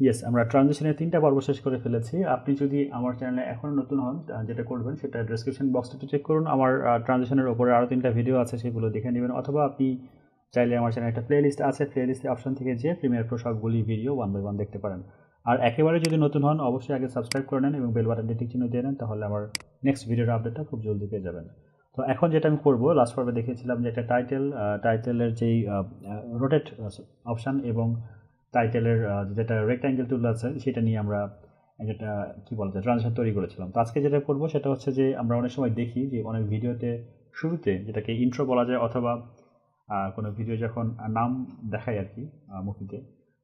Yes, আমরা ট্রানজিশনের ৩টা পর্ব শেষ করে ফেলেছি। আপনি যদি আমার চ্যানেলে এখনও নতুন হন, যেটা করবেন সেটা ডেসক্রিপশন বক্সটা একটু চেক করুন। আমার ট্রানজিশনের ওপরে আরও 3টা ভিডিও আছে, সেগুলো দেখে নেবেন। অথবা আপনি চাইলে আমার চ্যানেলে একটা প্লেলিস্ট আছে, প্লেলিস্টের অপশন থেকে যেয়ে প্রিমিয়ার প্রো সবগুলি ভিডিও 1 বাই 1 দেখতে পারেন। আর একেবারে যদি নতুন হন, অবশ্যই আগে সাবস্ক্রাইব করে নেন এবং বেল বাটনটি টিক চিহ্ন দিয়ে নেন, তাহলে আমার নেক্সট ভিডিওর আপডেটটা খুব জলদি পেয়ে যাবেন। তো এখন যেটা আমি করবো, লাস্ট পর্বে দেখিয়েছিলাম যে একটা টাইটেলের যেই রোটেট অপশান এবং টাইটেলের যেটা রেক্ট্যাঙ্গেল টুল আছে সেটা নিয়ে আমরা যেটা কী বলা যায় ট্রানজিশন তৈরি করেছিলাম। তো আজকে যেটা করবো সেটা হচ্ছে যে আমরা অনেক সময় দেখি যে অনেক ভিডিওতে শুরুতে যেটাকে ইন্ট্রো বলা যায়, অথবা কোনো ভিডিও যখন নাম দেখায় আর কি মুভিতে,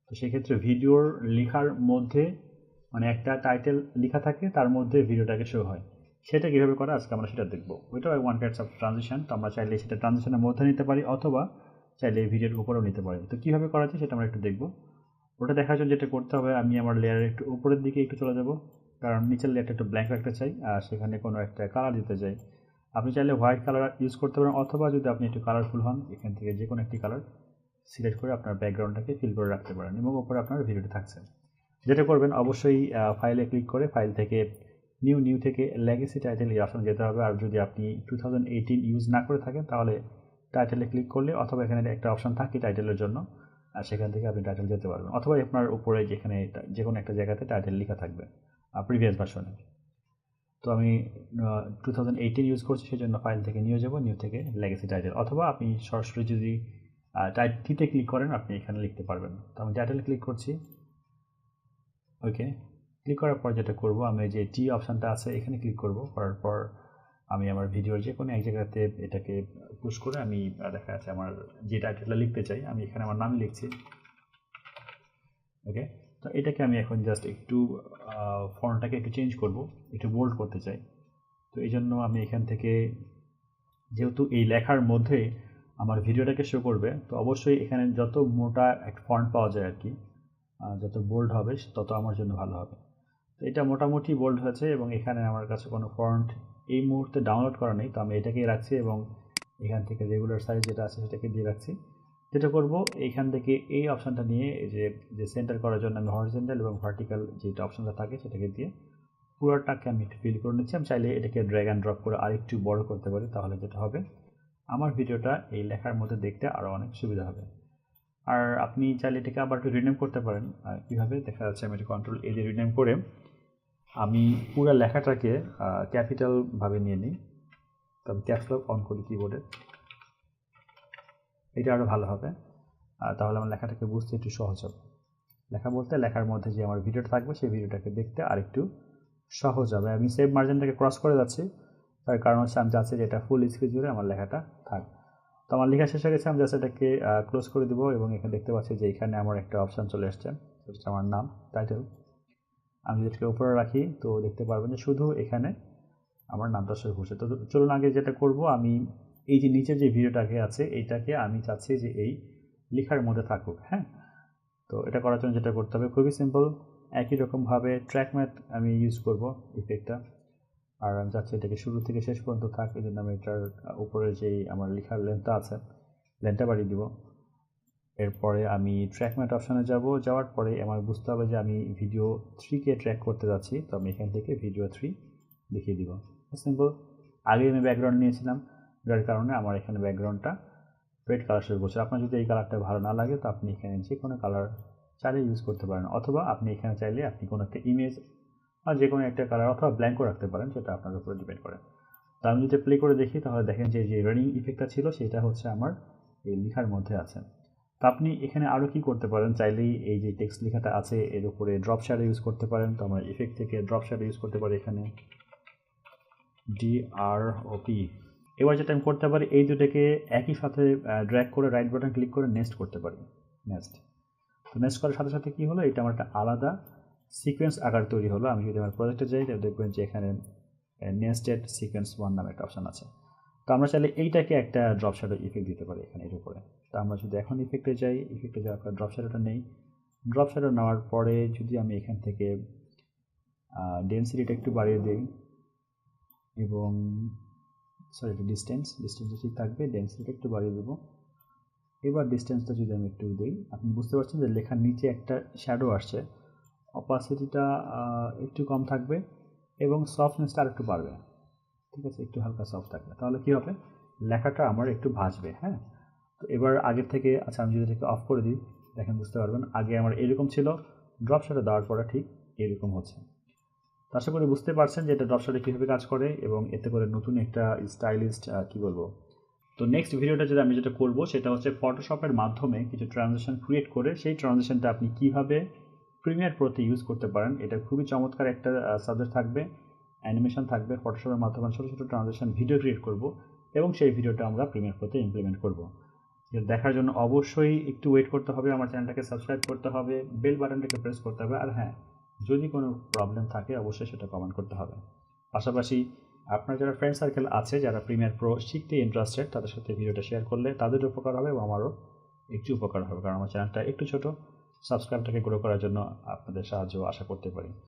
তো সেক্ষেত্রে ভিডিওর লেখার মধ্যে মানে একটা টাইটেল লেখা থাকে, তার মধ্যে ভিডিওটাকে শো হয়। সেটা কীভাবে করা আজকে আমরা সেটা দেখবো। ওইটাও ওয়ান টাইপস অফ ট্রানজিশন। তো আমরা চাইলে সেটা ট্রানজিশনের মধ্যে নিতে পারি, অথবা চাইলে ভিডিওর উপরেও নিতে পারি। তো কীভাবে করা যায় সেটা আমরা একটু দেখবো। ওটা দেখার জন্য যেটা করতে হবে, আমি আমার লেয়ারের একটু উপরের দিকে একটু চলে যাব, কারণ নিচের লেয়ারটা একটু ব্ল্যাঙ্ক রাখতে চাই আর সেখানে কোনো একটা কালার দিতে চাই। আপনি চাইলে হোয়াইট কালার ইউজ করতে পারেন, অথবা যদি আপনি একটু কালারফুল হন, এখান থেকে যে কোনো একটি কালার সিলেক্ট করে আপনার ব্যাকগ্রাউন্ডটাকে ফিল করে রাখতে পারেন এবং উপরে আপনার ভিডিওটি থাকছে। যেটা করবেন, অবশ্যই ফাইলে ক্লিক করে ফাইল থেকে নিউ থেকে লেগেসি টাইটেল এই অপশন যেতে হবে। আর যদি আপনি 2018 ইউজ না করে থাকেন, তাহলে টাইটেলে ক্লিক করলে, অথবা এখানে একটা অপশন থাকে টাইটেলের জন্য, আর সেখান থেকে আপনি টাইটেল যেতে পারবেন, অথবা আপনার উপরে যেখানে যে কোনো একটা জায়গাতে টাইটেল লেখা থাকবে প্রিভিয়াস ভার্সনে। তো আমি 2018 ইউজ করছি, সেজন্য ফাইল থেকে নিয়ে যাব, নিউ থেকে লেগেসি টাইটেল, অথবা আপনি সরাসরি যদি টাইটেলটিতে ক্লিক করেন আপনি এখানে লিখতে পারবেন। তো আমি টাইটেল ক্লিক করছি। ওকে, ক্লিক করার পর যেটা করব, আমি যে টি অপশানটা আছে এখানে ক্লিক করব। করার পর আমি আমার ভিডিওর যে কোনো এক জায়গাতে এটাকে পুশ করে আমি দেখা যাচ্ছে আমার যে টাইটেলটা লিখতে চাই, আমি এখানে আমার নাম লিখছি। ওকে, তো এটাকে আমি এখন জাস্ট একটু ফন্টটাকে একটু চেঞ্জ করব, একটু বোল্ড করতে চাই। তো এই জন্য আমি এখান থেকে, যেহেতু এই লেখার মধ্যে আমার ভিডিওটাকে শো করবে, তো অবশ্যই এখানে যত মোটা একটা ফন্ট পাওয়া যায় আর কি, যত বোল্ড হবে তত আমার জন্য ভালো হবে। তো এটা মোটামুটি বোল্ড হয়েছে এবং এখানে আমার কাছে কোনো ফন্ট এই মুহূর্তে ডাউনলোড করা নেই, তো আমি এটাকেই রাখছি এবং এখান থেকে রেগুলার সাইজ যেটা আছে সেটাকে দিয়ে রাখছি। যেটা করব, এইখান থেকে এই অপশানটা নিয়ে এই যে সেন্টার করার জন্য আমি হরিজন্টাল এবং ভার্টিক্যাল যেটা অপশানটা থাকে সেটাকে দিয়ে পুরোটাকে আমি একটু ফিল করে নিচ্ছি। আমি চাইলে এটাকে ড্র্যাগ অ্যান্ড ড্রপ করে আরেকটু বড় করতে পারি, তাহলে যেটা হবে আমার ভিডিওটা এই লেখার মধ্যে দেখতে আরও অনেক সুবিধা হবে। আর আপনি চাইলে এটাকে আবার একটু রিনেম করতে পারেন। কীভাবে দেখা যাচ্ছে, আমি এটা কন্ট্রোল এ দিয়ে রিনেম করে আমি পুরো লেখাটাকে ক্যাপিটালভাবে নিয়ে নিই। তো আমি ক্যাপস লক অন করি কিবোর্ডে, এটা আরও ভালো হবে। তাহলে আমার লেখাটাকে বুঝতে একটু সহজ হবে। লেখা বলতে লেখার মধ্যে যে আমার ভিডিওটা থাকবে সেই ভিডিওটাকে দেখতে আরেকটু সহজ হবে। আমি সেভ মার্জিনটাকে ক্রস করে যাচ্ছি, তার কারণ হচ্ছে আমি চাচ্ছি যে এটা ফুল স্ক্রিন জুড়ে আমার লেখাটা থাক। তো আমার লেখা শেষ হয়ে গেছে, আমি জাস্ট এটাকে ক্লোজ করে দেবো এবং এখানে দেখতে পাচ্ছি যে এখানে আমার একটা অপশান চলে আসছে, সেটা হচ্ছে আমার নাম, টাইটেল। আমি যেটাকে উপরে রাখি, তো দেখতে পারবেন যে শুধু এখানে আমার নামটা শো করছে। তো চলুন আগে যেটা করব, আমি এই যে নিচের যে ভিডিওটাকে আছে এইটাকে আমি চাচ্ছি যে এই লেখার মধ্যে থাকুক। হ্যাঁ, তো এটা করার জন্য যেটা করতে হবে খুবই সিম্পল, একই রকমভাবে ট্র্যাক ম্যাথ আমি ইউজ করব ইফেক্টটা। আর আমি চাচ্ছি এটাকে শুরু থেকে শেষ পর্যন্ত থাক, এই জন্য আমি এটার উপরে যেই আমার লেখার লেন্থটা আছে লেন্থটা বাড়িয়ে দিব। এরপরে আমি ট্র্যাক ম্যাট অপশানে যাওয়ার পরে আমার বুঝতে হবে যে আমি ভিডিও 3কে ট্র্যাক করতে যাচ্ছি, তো আমি এখান থেকে ভিডিও 3 দেখিয়ে দিব। সিম্পল। আগে আমি ব্যাকগ্রাউন্ড নিয়েছিলাম, যার কারণে আমার এখানে ব্যাকগ্রাউন্ডটা রেড কালার শুরু করছে। আপনার যদি এই কালারটা ভালো না লাগে, তো আপনি এখানে যে কোনো কালার চাইলে ইউজ করতে পারেন, অথবা আপনি এখানে চাইলে আপনি কোনো একটা ইমেজ আর যে কোনো একটা কালার অথবা ব্ল্যাঙ্কও রাখতে পারেন, সেটা আপনার উপরে ডিপেন্ড করে। তো আমি যদি প্লে করে দেখি, তাহলে দেখেন যে রানিং ইফেক্টটা ছিল সেটা হচ্ছে আমার এই লেখার মধ্যে আছে। তো আপনি এখানে আরও কি করতে পারেন, চাইলেই এই যে টেক্সট লেখাটা আছে এর উপরে ড্রপ শ্যাডো ইউজ করতে পারেন। তো আমরা ইফেক্ট থেকে ড্রপ শ্যাডো ইউজ করতে পারি, এখানে DROP। এবার যেটা আমি করতে পারি, এই দুটোকে একই সাথে ড্র্যাগ করে রাইট বাটন ক্লিক করে নেক্সট করতে পারি। নেক্সট, তো নেক্সট করার সাথে সাথে কী হলো, এটা আমার একটা আলাদা সিকোয়েন্স আকার তৈরি হলো। আমি যদি আমার প্রজেক্টে যাই, তাহলে দেখবেন যে এখানে নেস্টেড সিকোয়েন্স 1 নামে একটা অপশান আছে। তো আমরা চাইলে এইটাকে একটা ড্রপ শ্যাডো ইফেক্ট দিতে পারি এখানে এর উপরে। তো আমরা যদি এখন ইফেক্টে যাই, ইফেক্টে যাওয়ার পর ড্রপ শ্যাডোটা নেই। ড্রপ শ্যাডো নেওয়ার পরে যদি আমি এখান থেকে ডেনসিটিটা একটু বাড়িয়ে দিই এবং ডিস্টেন্সটা ঠিক থাকবে, ডেনসিটিটা একটু বাড়িয়ে দেবো। এবার ডিস্টেন্সটা যদি আমি একটু দিই, আপনি বুঝতে পারছেন যে লেখার নিচে একটা শ্যাডো আসছে, অপাসিটিটা একটু কম থাকবে এবং সফটনেসটা আর একটু বাড়বে, ঠিক আছে, একটু হালকা সফট থাকবে। তাহলে কী হবে, লেখাটা আমার একটু ভাসবে। হ্যাঁ, তো এবার আগের থেকে, আচ্ছা আমি যদি এটাকে অফ করে দিই, দেখেন বুঝতে পারবেন আগে আমার এরকম ছিল, ড্রপ শেডো দেওয়ার পরে ঠিক এরকম হচ্ছে। তো আশা করি বুঝতে পারছেন যে এটা ড্রপ শেডো কীভাবে কাজ করে এবং এতে করে নতুন একটা স্টাইলিস্ট কী বলবো। তো নেক্সট ভিডিওটা আমি যেটা করব সেটা হচ্ছে ফটোশপের মাধ্যমে কিছু ট্রানজিশন ক্রিয়েট করে সেই ট্রানজিশনটা আপনি কীভাবে প্রিমিয়ার প্রোতে ইউজ করতে পারেন। এটা খুবই চমৎকার একটা সাবজেক্ট থাকবে, অ্যানিমেশন থাকবে, ফটোশপের মাধ্যমে ছোটো ছোটো ট্রানজিশন ভিডিও ক্রিয়েট করব এবং সেই ভিডিওটা আমরা প্রিমিয়ার প্রোতে ইমপ্লিমেন্ট করব। দেখার জন্য অবশ্যই একটু ওয়েট করতে হবে, আমার চ্যানেলটাকে সাবস্ক্রাইব করতে হবে, বেল বাটনটাকে প্রেস করতে হবে, আর হ্যাঁ, যদি কোনো প্রবলেম থাকে অবশ্যই সেটা কমেন্ট করতে হবে। পাশাপাশি আপনার যারা ফ্রেন্ড সার্কেল আছে যারা প্রিমিয়ার প্রো শিখতে ইন্টারেস্টেড, তাদের সাথে ভিডিওটা শেয়ার করলে তাদের উপকার হবে এবং আমারও একটু উপকার হবে, কারণ আমার চ্যানেলটা একটু ছোটো, সাবস্ক্রাইবটাকে গ্রো করার জন্য আপনাদের সাহায্য আশা করতে পারি।